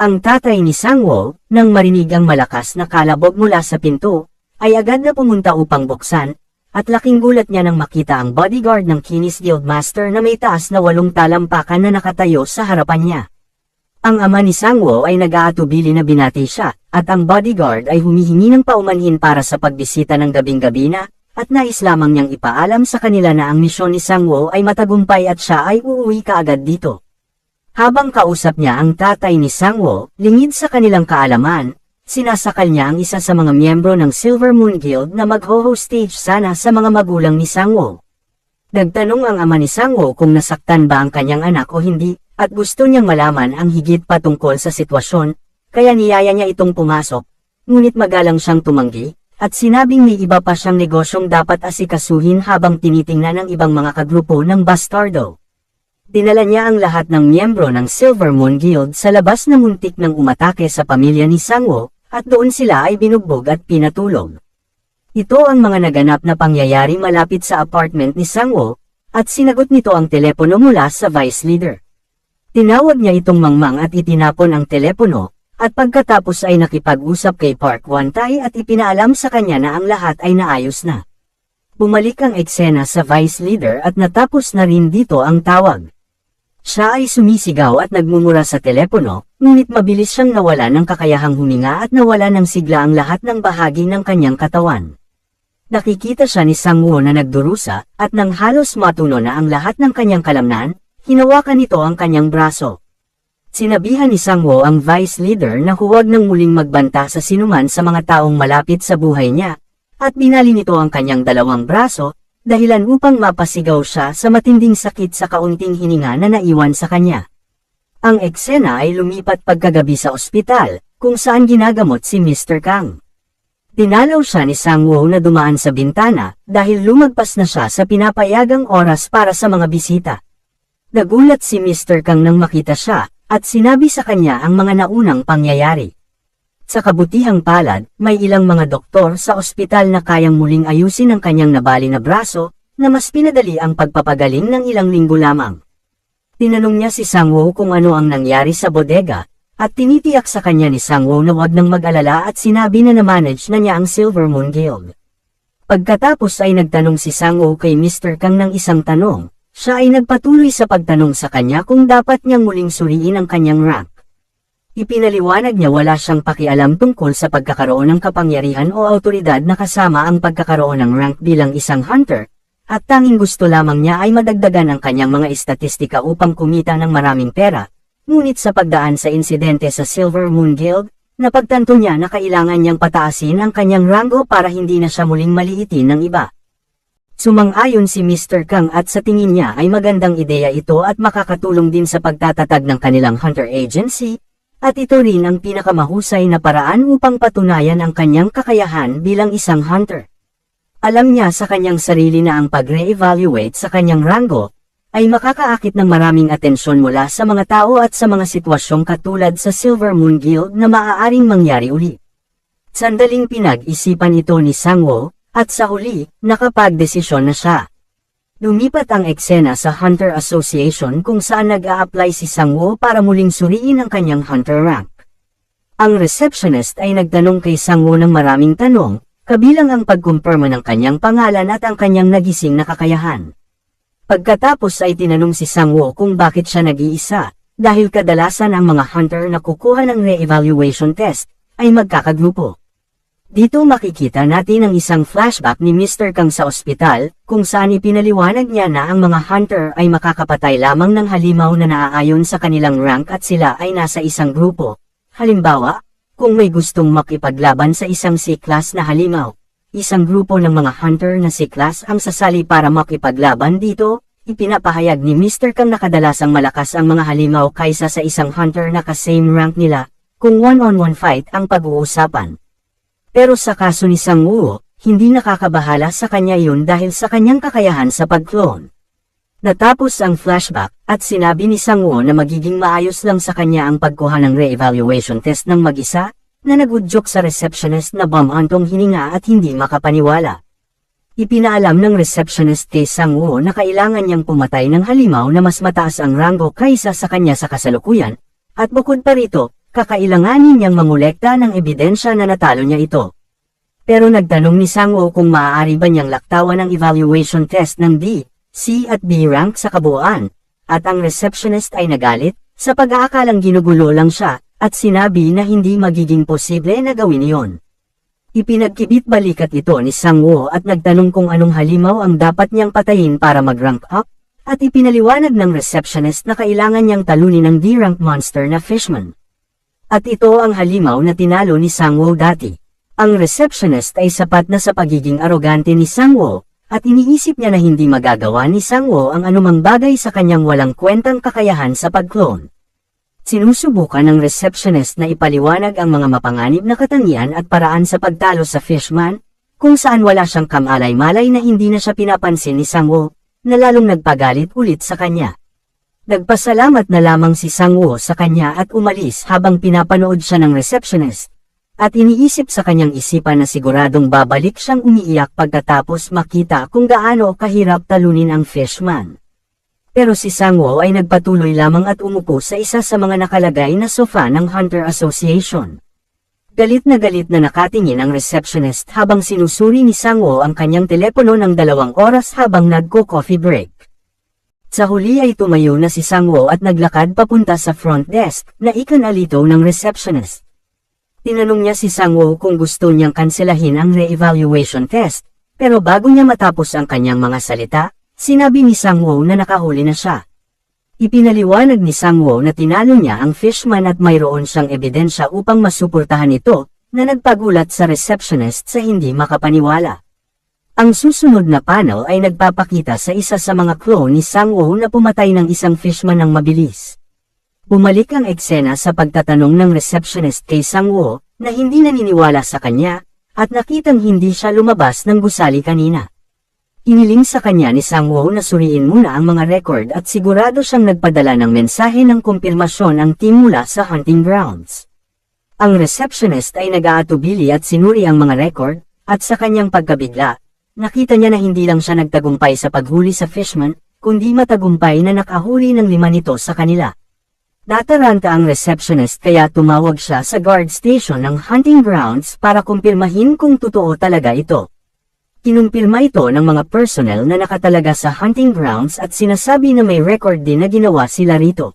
Ang tatay ni Sangwoo, nang marinig ang malakas na kalabog mula sa pinto, ay agad na pumunta upang buksan, at laking gulat niya nang makita ang bodyguard ng Kinis Guildmaster na may taas na 8 talampakan na nakatayo sa harapan niya. Ang ama ni Sangwoo ay nag-aatubili na binati siya, at ang bodyguard ay humihingi ng paumanhin para sa pagbisita ng gabing-gabi na, at nais lamang niyang ipaalam sa kanila na ang misyon ni Sangwoo ay matagumpay at siya ay uuwi kaagad dito. Habang kausap niya ang tatay ni Sangwoo, lingid sa kanilang kaalaman, sinasakal niya ang isa sa mga miyembro ng Silver Moon Guild na mag-ho-hostage sana sa mga magulang ni Sangwoo. Nagtanong ang ama ni Sangwoo kung nasaktan ba ang kanyang anak o hindi, at gusto niyang malaman ang higit pa tungkol sa sitwasyon, kaya niyaya niya itong pumasok, ngunit magalang siyang tumanggi, at sinabing may iba pa siyang negosyong dapat asikasuhin habang tinitingnan ng ibang mga kagrupo ng bastardo. Dinala niya ang lahat ng miyembro ng Silver Moon Guild sa labas na muntik ng umatake sa pamilya ni Sangwoo, at doon sila ay binugbog at pinatulog. Ito ang mga naganap na pangyayari malapit sa apartment ni Sangwoo, at sinagot nito ang telepono mula sa vice leader. Tinawag niya itong mangmang at itinapon ang telepono, at pagkatapos ay nakipag-usap kay Park Won-tae at ipinaalam sa kanya na ang lahat ay naayos na. Bumalik ang eksena sa vice leader at natapos na rin dito ang tawag. Siya ay sumisigaw at nagmumura sa telepono, ngunit mabilis siyang nawala ng kakayahang huminga at nawala ng sigla ang lahat ng bahagi ng kanyang katawan. Nakikita siya ni Sangwoo na nagdurusa, at nang halos matuno na ang lahat ng kanyang kalamnan, hinawakan nito ang kanyang braso. Sinabihan ni Sangwoo ang vice leader na huwag nang muling magbanta sa sinuman sa mga taong malapit sa buhay niya, at binali nito ang kanyang 2 braso, dahilan upang mapasigaw siya sa matinding sakit sa kaunting hininga na naiwan sa kanya. Ang eksena ay lumipat pagkagabi sa ospital, kung saan ginagamot si Mr. Kang. Dinalaw siya ni Sangwoo na dumaan sa bintana, dahil lumagpas na siya sa pinapayagang oras para sa mga bisita. Nagulat si Mr. Kang nang makita siya, at sinabi sa kanya ang mga naunang pangyayari. Sa kabutihang palad, may ilang mga doktor sa ospital na kayang muling ayusin ang kanyang nabali na braso, na mas pinadali ang pagpapagaling ng ilang linggo lamang. Tinanong niya si Sangwoo kung ano ang nangyari sa bodega, at tinitiyak sa kanya ni Sangwoo na wag nang mag-alala at sinabi na na-manage na niya ang Silver Moon Guild. Pagkatapos ay nagtanong si Sangwoo kay Mr. Kang ng isang tanong, siya ay nagpatuloy sa pagtanong sa kanya kung dapat niyang muling suriin ang kanyang rank. Ipinaliwanag niya wala siyang pakialam tungkol sa pagkakaroon ng kapangyarihan o autoridad na kasama ang pagkakaroon ng rank bilang isang hunter, at tanging gusto lamang niya ay madagdagan ang kanyang mga estatistika upang kumita ng maraming pera, ngunit sa pagdaan sa insidente sa Silver Moon Guild, napagtanto niya na kailangan niyang pataasin ang kanyang ranggo para hindi na siya muling maliitin ng iba. Sumang-ayon si Mr. Kang at sa tingin niya ay magandang ideya ito at makakatulong din sa pagtatatag ng kanilang hunter agency, at ito rin ang pinakamahusay na paraan upang patunayan ang kanyang kakayahan bilang isang hunter. Alam niya sa kanyang sarili na ang pag-re-evaluate sa kanyang ranggo ay makakaakit ng maraming atensyon mula sa mga tao at sa mga sitwasyong katulad sa Silver Moon Guild na maaaring mangyari uli. Sandaling pinag-isipan ito ni Sangwoo, at sa huli, nakapagdesisyon na siya. Lumipat ang eksena sa Hunter Association kung saan nag-a-apply si Sangwoo para muling suriin ang kanyang hunter rank. Ang receptionist ay nagtanong kay Sangwoo ng maraming tanong, kabilang ang pagkumpirma ng kanyang pangalan at ang kanyang nagising na kakayahan. Pagkatapos ay tinanong si Sangwoo kung bakit siya nag-iisa, dahil kadalasan ang mga hunter na kukuha ng re-evaluation test ay magkakagrupo. Dito makikita natin ang isang flashback ni Mr. Kang sa ospital, kung saan ipinaliwanag niya na ang mga hunter ay makakapatay lamang ng halimaw na naaayon sa kanilang rank at sila ay nasa isang grupo. Halimbawa, kung may gustong makipaglaban sa isang C-class na halimaw, isang grupo ng mga hunter na C-class ang sasali para makipaglaban dito. Ipinapahayag ni Mr. Kang na kadalasang malakas ang mga halimaw kaysa sa isang hunter na ka-same rank nila, kung one-on-one fight ang pag-uusapan. Pero sa kaso ni Sangwoo, hindi nakakabahala sa kanya yun dahil sa kanyang kakayahan sa pag-clone. Natapos ang flashback, at sinabi ni Sangwoo na magiging maayos lang sa kanya ang pagkuha ng re-evaluation test ng mag-isa, na nagudyok sa receptionist na bumantong hininga at hindi makapaniwala. Ipinaalam ng receptionist kay Sangwoo na kailangan niyang pumatay ng halimaw na mas mataas ang ranggo kaysa sa kanya sa kasalukuyan, at bukod pa rito, kakailanganin niyang mangolekta ng ebidensya na natalo niya ito. Pero nagtanong ni Sang-woo kung maaari ba niyang laktawan ang evaluation test ng D, C at B rank sa kabuuan, at ang receptionist ay nagalit, sa pag-aakalang ginugulo lang siya, at sinabi na hindi magiging posible na gawin iyon. Ipinagkibit balikat ito ni Sang-woo at nagtanong kung anong halimaw ang dapat niyang patayin para mag-rank up, at ipinaliwanag ng receptionist na kailangan niyang talunin ang D-rank monster na Fishman. At ito ang halimaw na tinalo ni Sang-woo dati. Ang receptionist ay sapat na sa pagiging arogante ni Sang-woo, at iniisip niya na hindi magagawa ni Sang-woo ang anumang bagay sa kanyang walang kwentang kakayahan sa pag-clone. Sinusubukan ng receptionist na ipaliwanag ang mga mapanganib na katangian at paraan sa pagtalo sa Fishman, kung saan wala siyang kamalay-malay na hindi na siya pinapansin ni Sang-woo, na lalong nagpagalit ulit sa kanya. Nagpasalamat na lamang si Sang-woo sa kanya at umalis habang pinapanood siya ng receptionist. At iniisip sa kanyang isipan na siguradong babalik siyang umiiyak pagkatapos makita kung gaano kahirap talunin ang Fishman. Pero si Sang-woo ay nagpatuloy lamang at umupo sa isa sa mga nakalagay na sofa ng Hunter Association. Galit na nakatingin ang receptionist habang sinusuri ni Sang-woo ang kanyang telepono ng 2 oras habang nagko-coffee break. Sa huli ay tumayo na si Sang-woo at naglakad papunta sa front desk na ikanalito ng receptionist. Tinanong niya si Sang-woo kung gusto niyang kanselahin ang re-evaluation test, pero bago niya matapos ang kanyang mga salita, sinabi ni Sang-woo na nakahuli na siya. Ipinaliwanag ni Sang-woo na tinalo niya ang Fishman at mayroon siyang ebidensya upang masuportahan ito, na nagpagulat sa receptionist sa hindi makapaniwala. Ang susunod na panel ay nagpapakita sa isa sa mga clone ni Sang-woo na pumatay ng isang Fishman ng mabilis. Bumalik ang eksena sa pagtatanong ng receptionist kay Sang-woo, na hindi naniniwala sa kanya, at nakitang hindi siya lumabas ng gusali kanina. Iniling sa kanya ni Sang-woo na suriin muna ang mga record at sigurado siyang nagpadala ng mensahe ng kumpirmasyon ang team mula sa hunting grounds. Ang receptionist ay nag-aatubili at sinuri ang mga record, at sa kanyang pagkabigla, nakita niya na hindi lang siya nagtagumpay sa paghuli sa Fishman, kundi matagumpay na nakahuli ng 5 nito sa kanila. Nataranta ang receptionist kaya tumawag siya sa guard station ng hunting grounds para kumpirmahin kung totoo talaga ito. Kinumpirma ito ng mga personnel na nakatalaga sa hunting grounds at sinasabi na may record din na ginawa sila rito.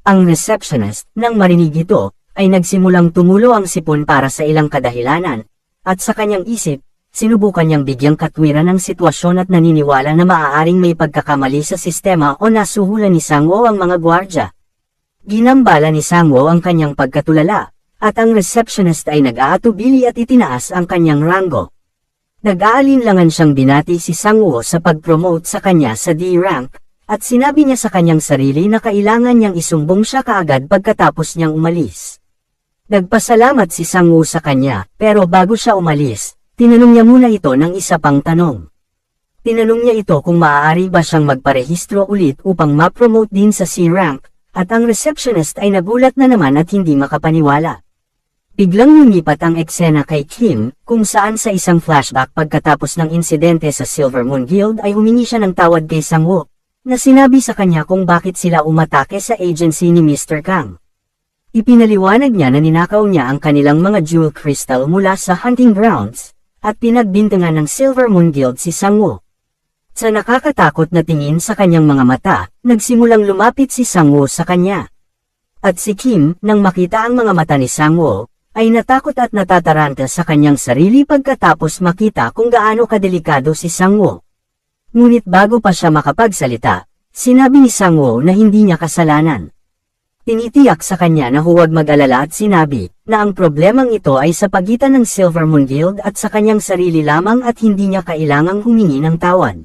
Ang receptionist, nang marinig ito, ay nagsimulang tumulo ang sipon para sa ilang kadahilanan, at sa kanyang isip, sinubukan niyang bigyang katwiran ang sitwasyon at naniniwala na maaaring may pagkakamali sa sistema o nasuhulan ni Sang-woo ang mga gwardya. Ginambala ni Sang-woo ang kanyang pagkatulala, at ang receptionist ay nag-aatubili at itinaas ang kanyang ranggo. Nag-aalinlangan siyang binati si Sang-woo sa pag-promote sa kanya sa D-rank, at sinabi niya sa kanyang sarili na kailangan niyang isumbong siya kaagad pagkatapos niyang umalis. Nagpasalamat si Sang-woo sa kanya, pero bago siya umalis, tinanong niya muna ito ng isa pang tanong. Tinanong niya ito kung maaari ba siyang magparehistro ulit upang ma-promote din sa C-rank, at ang receptionist ay nagulat na naman at hindi makapaniwala. Biglang lumipat ang eksena kay Kim, kung saan sa isang flashback pagkatapos ng insidente sa Silver Moon Guild ay humingi siya ng tawad kay Sang-woo, na sinabi sa kanya kung bakit sila umatake sa agency ni Mr. Kang. Ipinaliwanag niya na ninakaw niya ang kanilang mga jewel crystal mula sa hunting grounds, at pinagbintangan ng Silver Moon Guild si Sang-woo. Sa nakakatakot na tingin sa kanyang mga mata, nagsimulang lumapit si Sang-woo sa kanya. At si Kim, nang makita ang mga mata ni Sang-woo, ay natakot at natataranta sa kanyang sarili pagkatapos makita kung gaano kadelikado si Sang-woo. Ngunit bago pa siya makapagsalita, sinabi ni Sang-woo na hindi niya kasalanan. Tinitiyak sa kanya na huwag mag-alala at sinabi na ang problemang ito ay sa pagitan ng Silver Moon Guild at sa kanyang sarili lamang at hindi niya kailangang humingi ng tawad.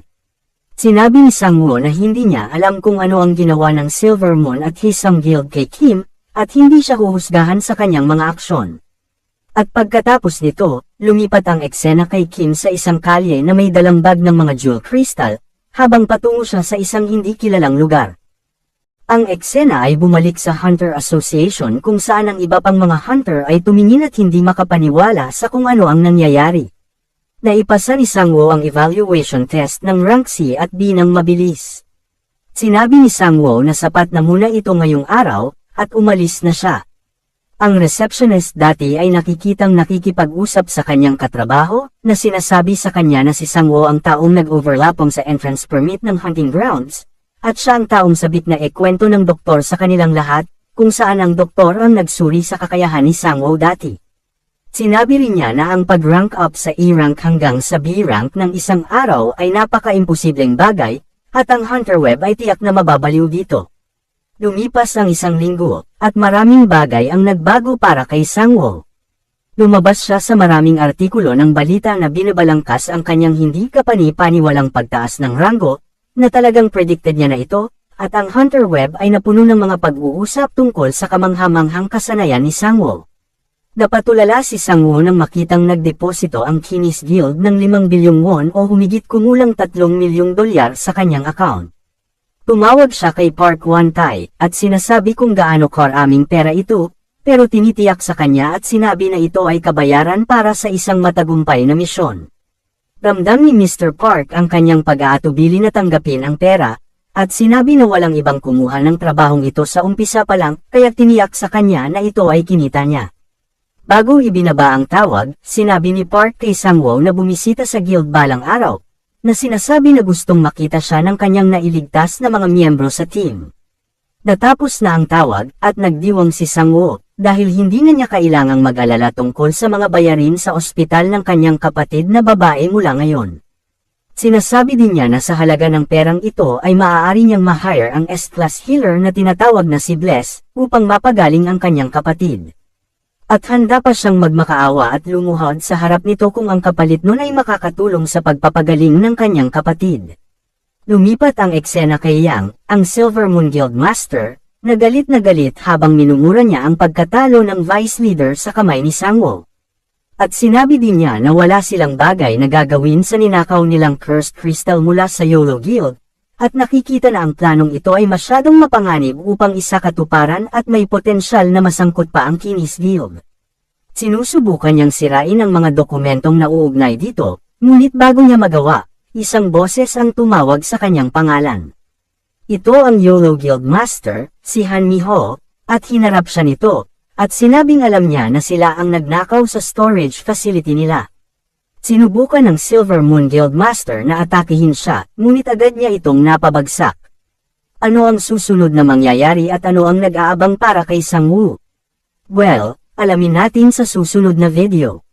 Sinabi ni Sang-woo na hindi niya alam kung ano ang ginawa ng Silver Moon at Hisang Guild kay Kim, at hindi siya huhusgahan sa kanyang mga aksyon. At pagkatapos nito, lumipat ang eksena kay Kim sa isang kalye na may dalang bag ng mga jewel crystal, habang patungo siya sa isang hindi kilalang lugar. Ang eksena ay bumalik sa Hunter Association kung saan ang iba pang mga hunter ay tumingin at hindi makapaniwala sa kung ano ang nangyayari. Naipasa ni Sang-woo ang evaluation test ng rank C at D ng mabilis. Sinabi ni Sang-woo na sapat na muna ito ngayong araw, at umalis na siya. Ang receptionist dati ay nakikitang nakikipag-usap sa kanyang katrabaho, na sinasabi sa kanya na si Sang-woo ang taong nag-overlapong sa entrance permit ng hunting grounds, at siya ang taong sabik na ikwento ng doktor sa kanilang lahat, kung saan ang doktor ang nagsuri sa kakayahan ni Sang-woo dati. Sinabi rin niya na ang pag-rank up sa A-rank hanggang sa B-rank ng isang araw ay napaka-imposibleng bagay, at ang Hunter Web ay tiyak na mababaliw dito. Lumipas ang isang linggo, at maraming bagay ang nagbago para kay Sang-woo. Lumabas siya sa maraming artikulo ng balita na binabalangkas ang kanyang hindi kapani-paniwalang pagtaas ng ranggo, na talagang predicted niya na ito, at ang Hunter Web ay napuno ng mga pag-uusap tungkol sa kamanghamanghang kasanayan ni Sang-woo. Napatulala si Sang-woo nang makitang nagdeposito ang Chinese Guild ng 5 bilyong won o humigit kumulang 3 milyong dolyar sa kanyang account. Tumawag siya kay Park Wan-tae at sinasabi kung gaano karaming pera ito, pero tinitiyak sa kanya at sinabi na ito ay kabayaran para sa isang matagumpay na misyon. Ramdam ni Mr. Park ang kanyang pag-aatubili na tanggapin ang pera, at sinabi na walang ibang kumuha ng trabahong ito sa umpisa pa lang, kaya tiniyak sa kanya na ito ay kinita niya. Bago ibinaba ang tawag, sinabi ni Park kay Sang-woo na bumisita sa guild balang araw, na sinasabi na gustong makita siya ng kanyang nailigtas na mga miyembro sa team. Natapos na ang tawag at nagdiwang si Sang-woo, dahil hindi na niya kailangang mag-alala tungkol sa mga bayarin sa ospital ng kanyang kapatid na babae mula ngayon. Sinasabi din niya na sa halaga ng perang ito ay maaari niyang ma-hire ang S-class healer na tinatawag na si Bless, upang mapagaling ang kanyang kapatid. At handa pa siyang magmakaawa at lumuhod sa harap nito kung ang kapalit nun ay makakatulong sa pagpapagaling ng kanyang kapatid. Lumipat ang eksena kay Yang, ang Silver Moon Guild Master, na galit habang minumura niya ang pagkatalo ng Vice Leader sa kamay ni Sang-woo. At sinabi din niya na wala silang bagay na gagawin sa ninakaw nilang Cursed Crystal mula sa YOLO Guild, at nakikita na ang planong ito ay masyadong mapanganib upang isakatuparan at may potensyal na masangkot pa ang Chinese Guild. Sinusubukan niyang sirain ang mga dokumentong nauugnay dito, ngunit bago niya magawa, isang boses ang tumawag sa kanyang pangalan. Ito ang YOLO Guild Master, si Han Mi-ho, at hinarap siya nito, at sinabing alam niya na sila ang nagnakaw sa storage facility nila. Sinubukan ng Silver Moon Guild Master na atakihin siya, ngunit agad niya itong napabagsak. Ano ang susunod na mangyayari at ano ang nag-aabang para kay Sang-woo? Well, alamin natin sa susunod na video.